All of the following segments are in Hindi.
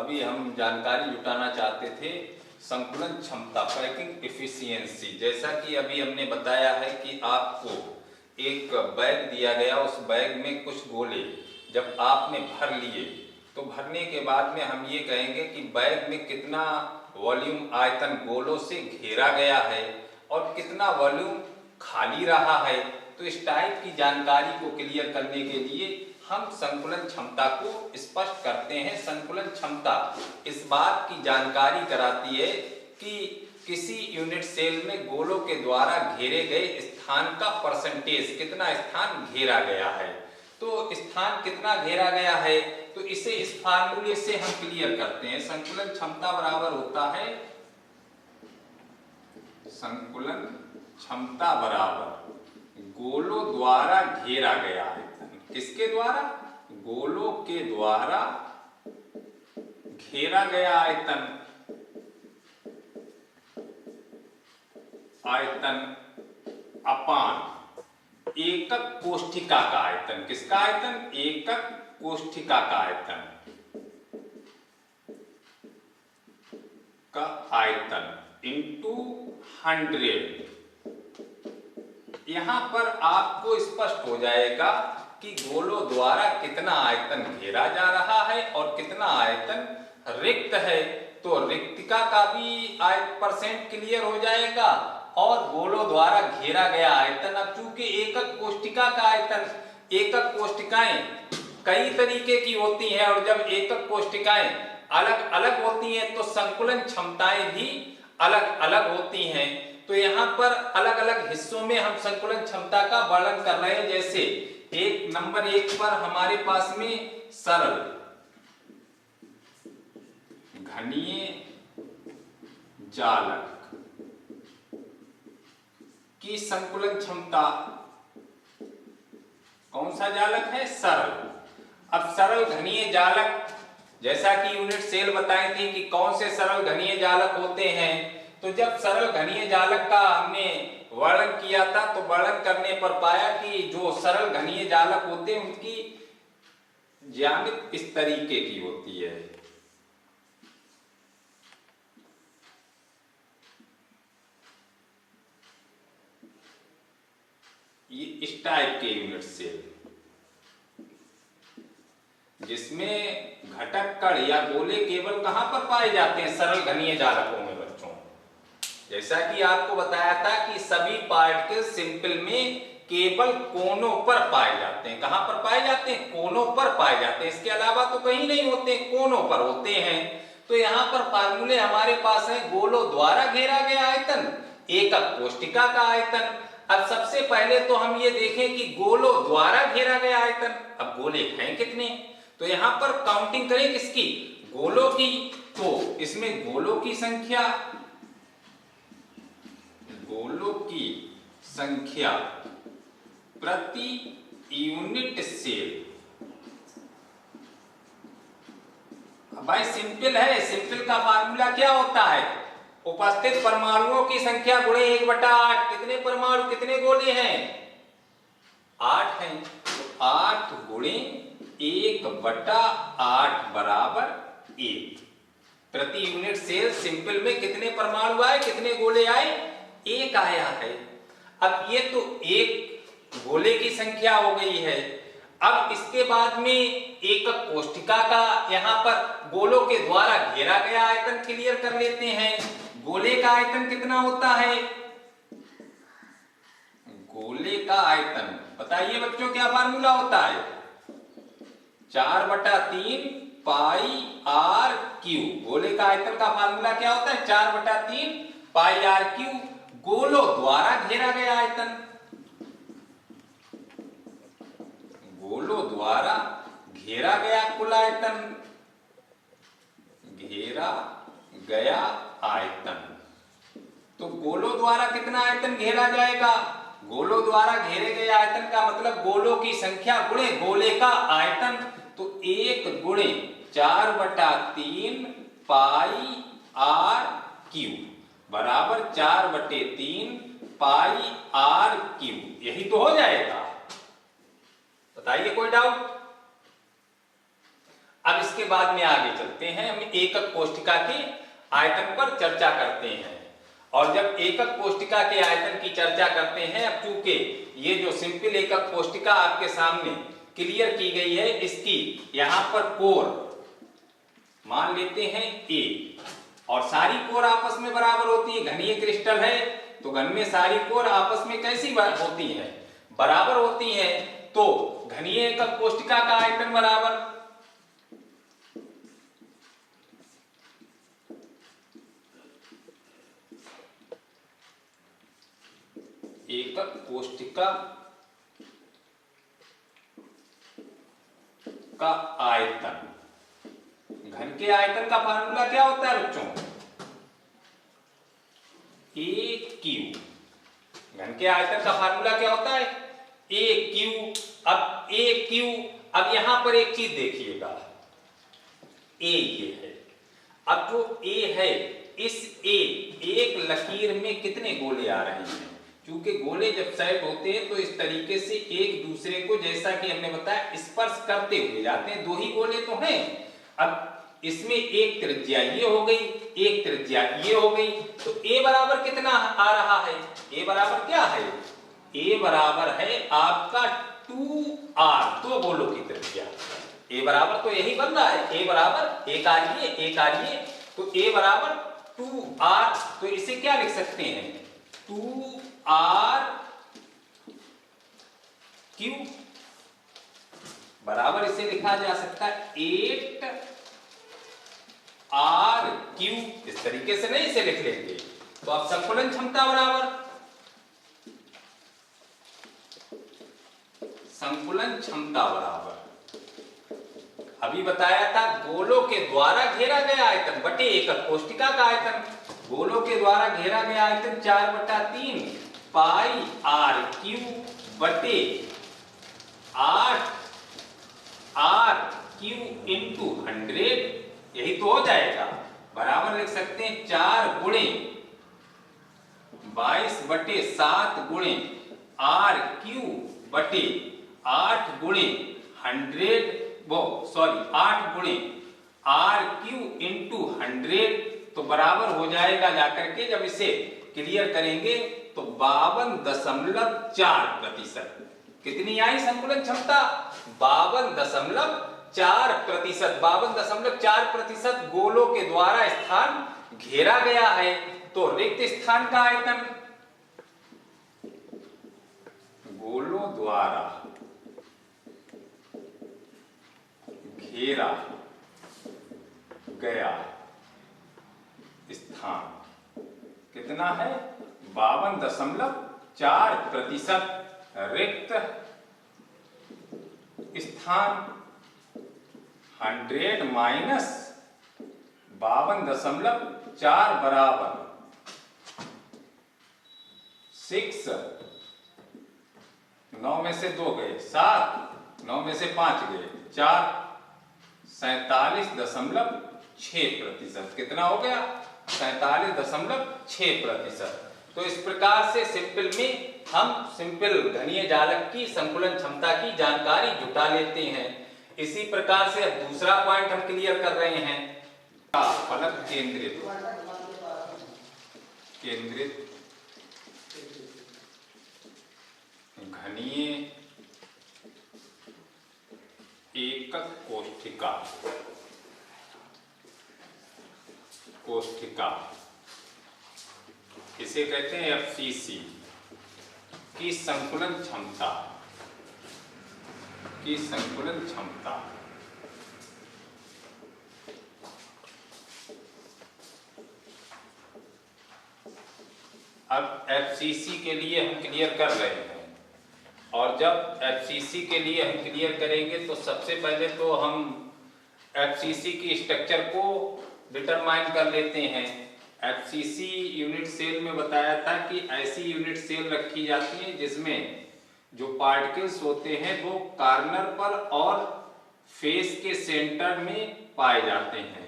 अभी हम जानकारी जुटाना चाहते थे संकुलन क्षमता, पैकिंग एफिशिएंसी। जैसा कि अभी हमने बताया है कि आपको एक बैग दिया गया, उस बैग में कुछ गोले जब आपने भर लिए तो भरने के बाद में हम ये कहेंगे कि बैग में कितना वॉल्यूम आयतन गोलों से घेरा गया है और कितना वॉल्यूम खाली रहा है। तो इस टाइप की जानकारी को क्लियर करने के लिए हम संकुलन क्षमता को स्पष्ट करते हैं। संकुलन क्षमता इस बात की जानकारी कराती है कि किसी यूनिट सेल में गोलों के द्वारा घेरे गए स्थान का परसेंटेज, कितना स्थान घेरा गया है। तो स्थान कितना घेरा गया है तो इसे इस फार्मूले से हम क्लियर करते हैं। संकुलन क्षमता बराबर होता है, संकुलन क्षमता बराबर गोलों द्वारा घेरा गया है। किसके द्वारा? गोलों के द्वारा घेरा गया आयतन, आयतन अपान एकक कोष्ठिका का आयतन। किसका आयतन? एकक कोष्ठिका का आयतन का आयतन इंटू 100। यहां पर आपको स्पष्ट हो जाएगा कि गोलों द्वारा कितना आयतन घेरा जा रहा है और कितना आयतन रिक्त है। तो रिक्तिका का भी परसेंट क्लियर हो जाएगा और गोलों द्वारा घेरा गया आयतन। अब चूंकि एकक कोष्ठिका का आयतन, एकक कोष्ठिकाएं कई तरीके की होती हैं और जब एकक कोष्ठिकाएं अलग अलग होती हैं तो संकुलन क्षमताएं भी अलग अलग होती हैं। तो यहाँ पर अलग अलग हिस्सों में हम संकुलन क्षमता का वर्णन कर रहे हैं। जैसे नंबर 1 पर हमारे पास में सरल घनीय जालक की संकुलन क्षमता, कौन सा जालक है? सरल। अब सरल घनीय जालक, जैसा कि यूनिट सेल बताए थे कि कौन से सरल घनीय जालक होते हैं, तो जब सरल घनीय जालक का हमने वर्णन किया था तो वर्णन करने पर पाया कि जो सरल घनीय जालक होते हैं उनकी ज्यामिति इस तरीके की होती है। ये इस टाइप के यूनिट सेल जिसमें घटक कण या गोले केवल कहां पर पाए जाते हैं? सरल घनीय जालकों में बच्चों। जैसा कि आपको बताया था कि सभी पार्टिकल्स सिंपल में केवल कोनों पर पाए जाते हैं। कहां पर पाए जाते हैं? कोनों पर पाए जाते हैं। इसके अलावा तो कहीं नहीं होते, कोनों पर होते हैं। तो यहाँ पर फार्मूले हमारे पास है, गोलों द्वारा घेरा गया आयतन, एकक कोष्ठिका का आयतन। अब सबसे पहले तो हम ये देखें कि गोलों द्वारा घेरा गया आयतन। अब गोले हैं कितने? तो यहां पर काउंटिंग करें किसकी? गोलों की। तो इसमें गोलों की संख्या, गोलों की संख्या प्रति यूनिट सेल। भाई सिंपल है, सिंपल का फार्मूला क्या होता है? उपस्थित परमाणुओं की संख्या गुणे 1/8। कितने परमाणु, कितने गोले हैं? 8 हैं। तो 8 गुणे 1/8 बराबर 1। प्रति यूनिट सेल सिंपल में कितने परमाणु आए, कितने गोले आए? 1 आया है। अब ये तो एक गोले की संख्या हो गई है। अब इसके बाद में एकक कोष्ठिका का यहाँ पर गोलों के द्वारा घेरा गया आयतन क्लियर कर लेते हैं। गोले का आयतन कितना होता है? गोले का आयतन बताइए बच्चों, क्या फार्मूला होता है? 4/3 पाई आर क्यू। गोले का आयतन का फार्मूला क्या होता है? 4/3 पाई आर क्यू। गोलों द्वारा घेरा गया आयतन, गोलों द्वारा घेरा गया कुल आयतन, घेरा गया आयतन। तो गोलों द्वारा कितना आयतन घेरा जाएगा? गोलों द्वारा घेरे गए आयतन का मतलब गोलों की संख्या गुणे गोले का आयतन। तो 1 गुणे 4/3 पाई आर क्यू बराबर 4/3 पाई आर क्यू। यही तो हो जाएगा। बताइए कोई डाउट? अब इसके बाद में आगे चलते हैं, हम एकक कोष्ठिका के आयतन पर चर्चा करते हैं। और जब एकक कोष्ठिका के आयतन की चर्चा करते हैं, अब चूंकि ये जो सिंपल एकक कोष्ठिका आपके सामने क्लियर की गई है, इसकी यहां पर कोर मान लेते हैं A, और सारी कोर आपस में बराबर होती है। घनीय क्रिस्टल है तो घन में सारी कोर आपस में कैसी होती है? बराबर होती है। तो घनीय एकक कोष्ठिका का आयतन बराबर एकक कोष्ठिका का आयतन। घन के आयतन का फार्मूला क्या होता है बच्चों? ए क्यू। घन के आयतन का फार्मूला क्या होता है? ए क्यू। अब ए क्यू, अब यहां पर एक चीज देखिएगा, ए ये है। अब जो ए है, इस ए एक लकीर में कितने गोले आ रहे हैं? क्योंकि गोले जब सेट होते हैं तो इस तरीके से एक दूसरे को, जैसा कि हमने बताया, स्पर्श करते हुए जाते हैं। दो ही गोले तो हैं। अब इसमें एक त्रिज्या ये हो गई, एक त्रिज्या ये हो गई, तो ए बराबर कितना आ रहा है? ए बराबर क्या है? ए बराबर है आपका 2r, दो गोलों की त्रिज्या। ए बराबर तो यही बन रहा है, ए बराबर एक आ रही है, एक आ रही है, तो ए बराबर 2r। तो इसे क्या लिख सकते हैं? 2r क्यू बराबर इसे लिखा जा सकता है 8r क्यू। इस तरीके से नहीं इसे लिख लेंगे। तो अब संकुलन क्षमता बराबर संकुलन क्षमता बराबर, अभी बताया था, गोलों के द्वारा घेरा गया आयतन बटे एकक कोष्ठिका का आयतन। गोलों के द्वारा घेरा गया आयतन 4/3 पाई आर क्यू बटे 8 आर क्यू इंटू 100। यही तो हो जाएगा। बराबर लिख सकते हैं 4 गुणे 22/7 गुणे आर क्यू बटे 8 गुणे 8 गुणे आर क्यू इंटू 100। तो बराबर हो जाएगा जाकर के, जब इसे क्लियर करेंगे तो 52.4%। कितनी आई संकुलन क्षमता? 52.4%। 52.4% गोलों के द्वारा स्थान घेरा गया है। तो रिक्त स्थान का आयतन गोलों द्वारा घेरा गया स्थान कितना है? 52.4% रिक्त स्थान 100 माइनस 52.4 बराबर 6। 9 में से 2 गए 7, 9 में से 5 गए 4, 47.6%। कितना हो गया? 47.6%। तो इस प्रकार से सिंपल में हम सिंपल घनीय जालक की संकुलन क्षमता की जानकारी जुटा लेते हैं। इसी प्रकार से दूसरा पॉइंट हम क्लियर कर रहे हैं, फलक केंद्रित घनीय एकक कोष्ठिका, इसे कहते हैं एफसीसी की संकुलन क्षमता अब एफसीसी के लिए हम क्लियर कर रहे हैं, और जब एफसीसी के लिए हम क्लियर करेंगे तो सबसे पहले तो हम एफसीसी की स्ट्रक्चर को डिटरमाइन कर लेते हैं। एफसीसी यूनिट सेल में बताया था कि ऐसी यूनिट सेल रखी जाती है जिसमें जो पार्टिकल्स होते हैं वो कॉर्नर पर और फेस के सेंटर में पाए जाते हैं।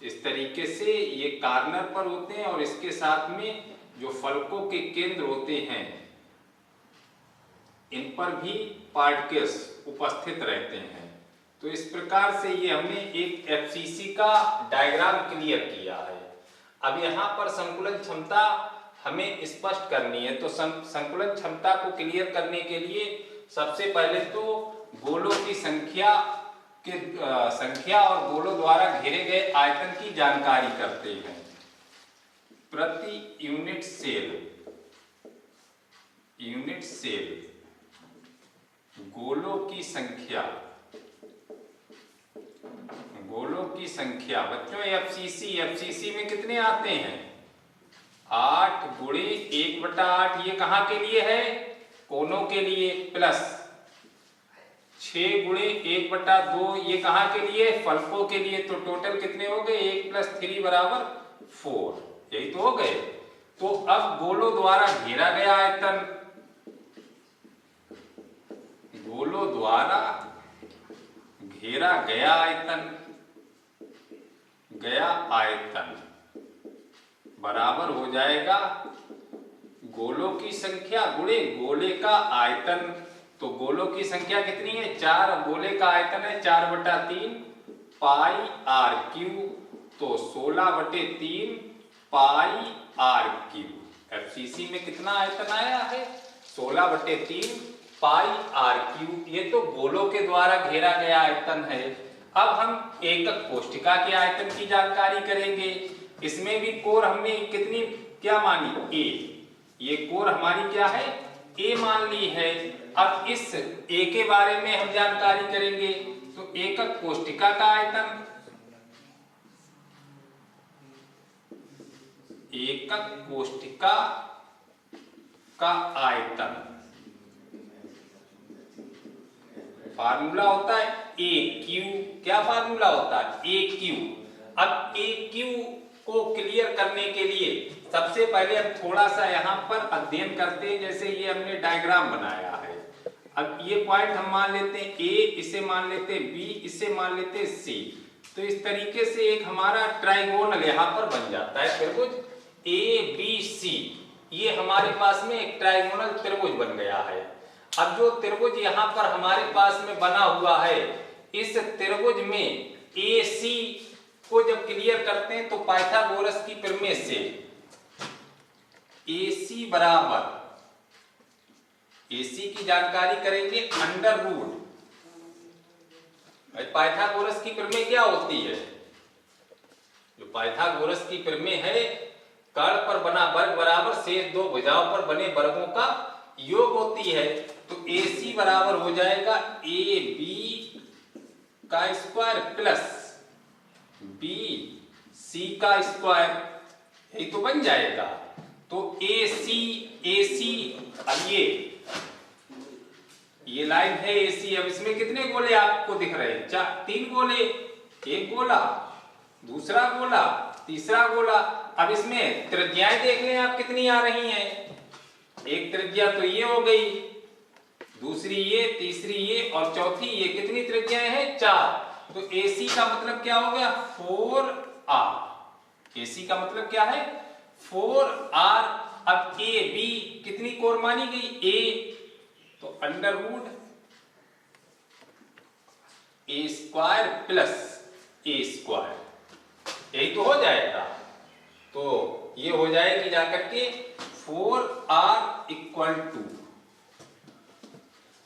इस तरीके से ये कॉर्नर पर होते हैं और इसके साथ में जो फलकों के केंद्र होते हैं इन पर भी पार्टिकल्स उपस्थित रहते हैं। तो इस प्रकार से ये हमने एक एफसीसी का डायग्राम क्लियर किया है। अब यहाँ पर संकुलन क्षमता हमें स्पष्ट करनी है, तो संकुलन क्षमता को क्लियर करने के लिए सबसे पहले तो गोलों की संख्या और गोलों द्वारा घेरे गए आयतन की जानकारी करते हैं। प्रति यूनिट सेल गोलों की संख्या बच्चों एफसीसी में कितने आते हैं 8 गुणे 1/8, ये कहाँ के लिए है कोनों के लिए, प्लस 6 गुणे 1/2, ये कहाँ के लिए फलकों के लिए। तो टोटल कितने हो गए 1 + 3 = 4, यही तो हो गए। तो अब गोलों द्वारा घेरा गया आयतन, गोलों द्वारा घेरा गया आयतन बराबर हो जाएगा गोलों की संख्या गुणे गोले का आयतन। तो गोलों की संख्या कितनी है 4, गोले का आयतन है 4/3 πr³, तो 16/3 πr³। एफसीसी में कितना आयतन आया है 16/3 πr³। ये तो गोलों के द्वारा घेरा गया आयतन है। अब हम एकक कोष्ठिका के आयतन की जानकारी करेंगे। इसमें भी कोर हमने कितनी क्या मानी ए, ये कोर हमारी क्या है ए मान ली है। अब इस ए के बारे में हम जानकारी करेंगे। तो एकक कोष्ठिका का आयतन, एकक कोष्ठिका का आयतन फार्मूला होता है ए क्यू। क्या फार्मूला होता है ए क्यू। अब ए क्यू को क्लियर करने के लिए सबसे पहले हम थोड़ा सा यहाँ पर अध्ययन करते हैं। जैसे ये हमने डायग्राम बनाया है, अब ये पॉइंट हम मान लेते हैं ए, इसे मान लेते हैं बी, इसे मान लेते हैं सी। तो इस तरीके से एक हमारा ट्राइगोनल यहाँ पर बन जाता है, त्रिभुज ए बी सी। ये हमारे पास में एक ट्राइगोनल त्रिभुज बन गया है। अब जो त्रिभुज यहाँ पर हमारे पास में बना हुआ है, इस त्रिभुज में ए सी को जब क्लियर करते हैं तो पाइथागोरस की प्रमेय से AC बराबर, AC की जानकारी करेंगे √। पाइथागोरस की प्रमेय क्या होती है, जो पाइथागोरस की प्रमेय है कर्ण पर बना वर्ग बराबर शेष दो भुजाओं पर बने वर्गों का योग होती है। तो AC बराबर हो जाएगा AB का स्क्वायर प्लस BC का स्क्वायर, यही तो बन जाएगा। तो AC अब ये लाइन है AC। अब इसमें कितने गोले आपको दिख रहे हैं 3 गोले, एक गोला, दूसरा गोला, तीसरा गोला। अब इसमें त्रिज्याएं देख लें आप कितनी आ रही हैं। एक त्रिज्या तो ये हो गई, दूसरी ये, तीसरी ये और चौथी ये। कितनी त्रिज्याएं हैं 4। तो AC का मतलब क्या हो गया 4R। AC का मतलब क्या है 4R। अब AB कितनी कोर मानी गई A, तो √A² प्लस A², यही तो हो जाएगा। तो ये हो जाएगी जाकर के 4R =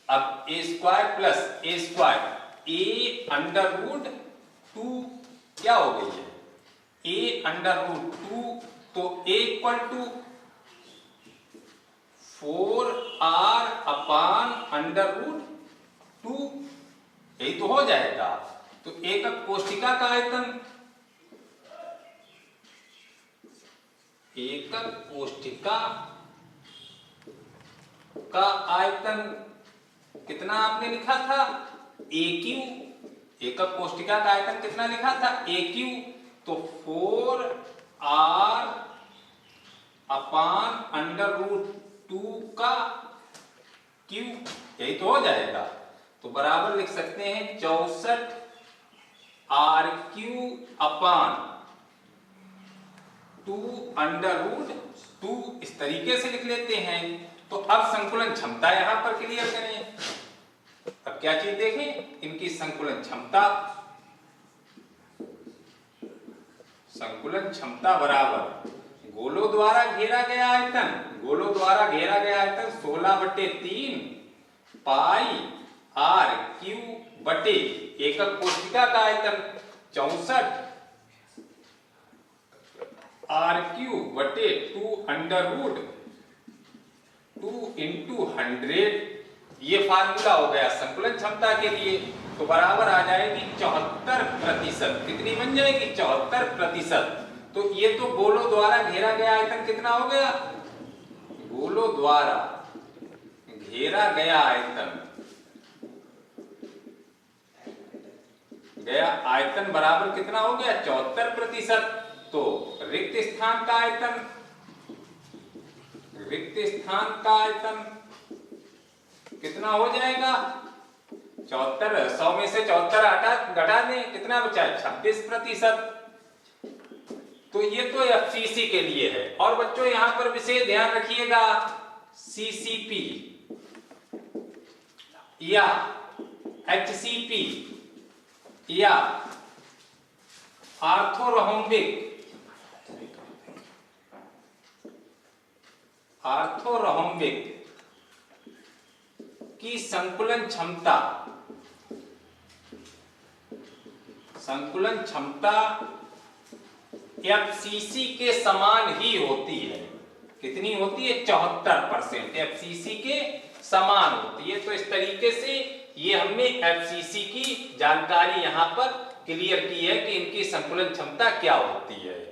अब A² प्लस A², A√2 क्या हो गई है A√2। तो A = 4R/√2, यही तो हो जाएगा। तो एकक कोष्ठिका का आयतन, एकक कोष्ठिका का आयतन कितना आपने लिखा था AQ। एकक कोष्ठिका का आयतन कितना लिखा था AQ, तो 4R/√2 का Q, यही तो हो जाएगा। तो बराबर लिख सकते हैं 64R³ इस तरीके से लिख लेते हैं। तो अब संकुलन क्षमता यहां पर क्लियर करें। अब क्या चीज देखें, इनकी संकुलन क्षमता, संकुलन क्षमता बराबर गोलों द्वारा घेरा गया आयतन, गोलों द्वारा घेरा गया आयतन 16/3 पाई आर क्यू बटे एकक कोशिका का आयतन 64 आर क्यू बटे 2 इंटू 100। ये फार्मूला हो गया संकुलन क्षमता के लिए। तो बराबर आ जाएगी 74%। कितनी बन जाएगी? 74%। तो ये तो गोलों द्वारा घेरा गया आयतन कितना हो गया? गोलों द्वारा घेरा गया आयतन बराबर कितना हो गया? 74%। तो रिक्त स्थान का आयतन कितना हो जाएगा? 74, 100 में से 74 घटा दें, कितना बचा? 26%। तो ये तो एफसीसी के लिए है। और बच्चों यहां पर विशेष ध्यान रखिएगा, सीसीपी या एचसीपी या आर्थोरोम्बिक की संकुलन क्षमता एफसीसी के समान ही होती है। कितनी होती है? 74%। एफसीसी के समान होती है। तो इस तरीके से ये हमने एफसीसी की जानकारी यहां पर क्लियर की है कि इनकी संकुलन क्षमता क्या होती है।